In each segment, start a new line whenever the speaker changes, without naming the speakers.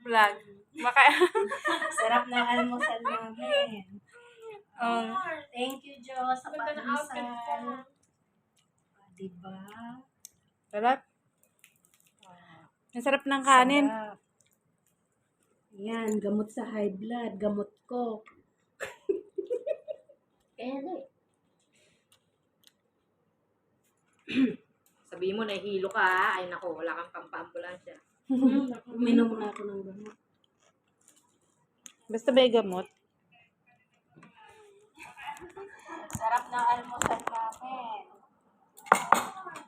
vlog. Baka,
Sarap ng almusal namin. Thank you, Diyos, sa pag-almusal. Diba?
sarap. Ang sarap ng kanin.
Sarap. Yan, gamot sa high blood. Gamot ko. Kaya na
Sabihin mo, nahihilo ka ha. Ay nako, wala kang pampaambulansya.
Uminom na ako ng gamot.
Basta may gamot.
Sarap ng almusal namin.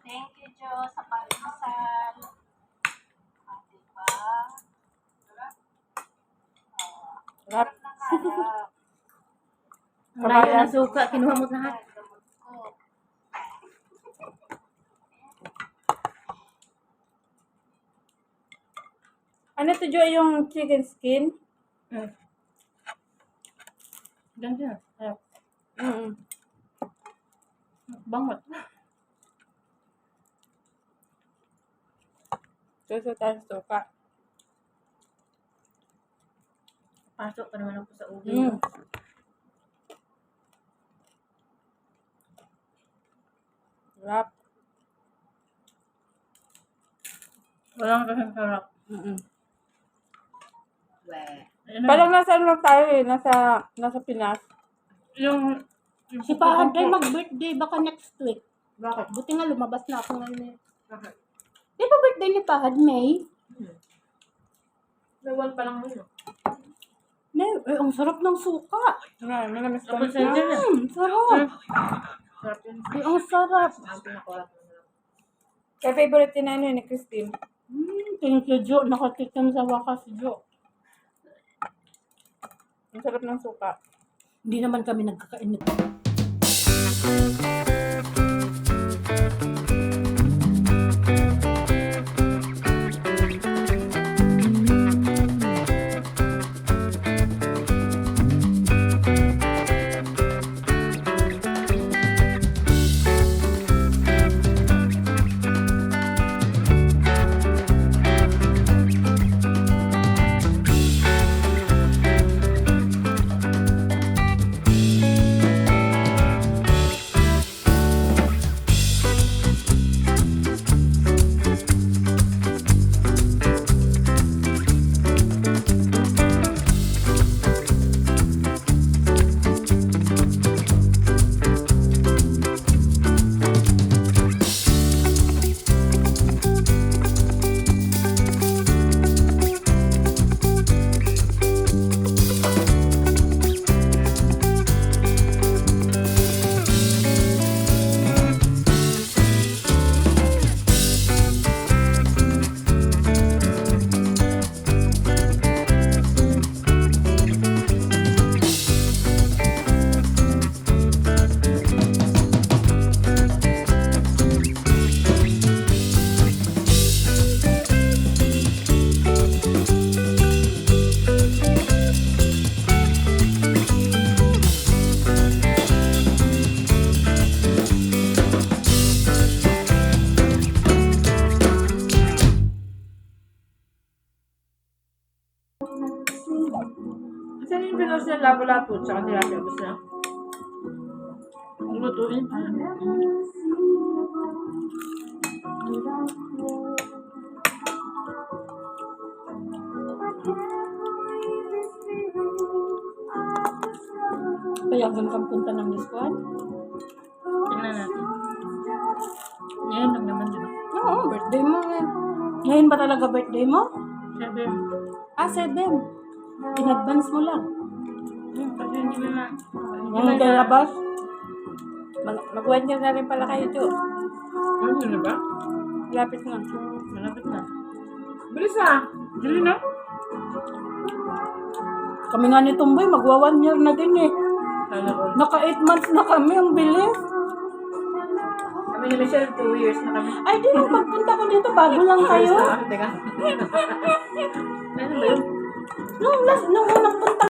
Thank you, Diyos, sa pag-almusal. Diba?
Sarap.
Sarap.
Layo ng suka, kinuha mo lahat.
Gamot ko.
Ano to, Jo, yung chicken skin?
Ganda. Sarap.
Bangot. Gusto tayo suka.
Pasok pa naman ako sa ulo.
Sarap.
Walang kasing sarap.
Parang nasa ano lang tayo eh. Nasa Pinas.
Yung
Si Pahad ay mag-birthday baka next week.
bakit?
Buti nga lumabas na ako ngayon.
Bakit?
Di ba birthday ni Pahad, May?
Nawan pa lang mo yun.
May, ang sarap ng suka.
Malamis ka.
Tapos sa'yo dyan eh.
Sarap.
Sarap yun.
Ang sarap.
Ang pinakuha ko na.
Kaya favorite din na ano ni Christine.
Thank you, Jo. Nakatikim sa wakas, Jo.
Ang sarap ng suka.
Hindi naman kami nagkakainit.
Saan yung pinos na lapo-lapo? Tsaka tilapia. Ubus na. Lutuin.
Payagan kang punta ng Liskuan?
Tingnan natin. Ngayon lang naman, di ba?
Oo, birthday mo eh. Ngayon ba talaga birthday mo?
7.
7. In-advance mo lang.
Kasi hindi mo na.
Yung lalabas?
Mag-1 year na rin pala kayo, Jo.
Ano na ba?
Lapit na.
Malapit na. Bilis na. Dili na.
Kami nga ni Tumboy, magwa 1 year na din eh.
Sana all.
Naka 8 months na kami, ang bilis.
Kami ni Michelle, 2 years na kami.
Ay, di nung pagpunta ko dito, bago lang kayo.
Teka. Ano ba yun?
Nung unang punta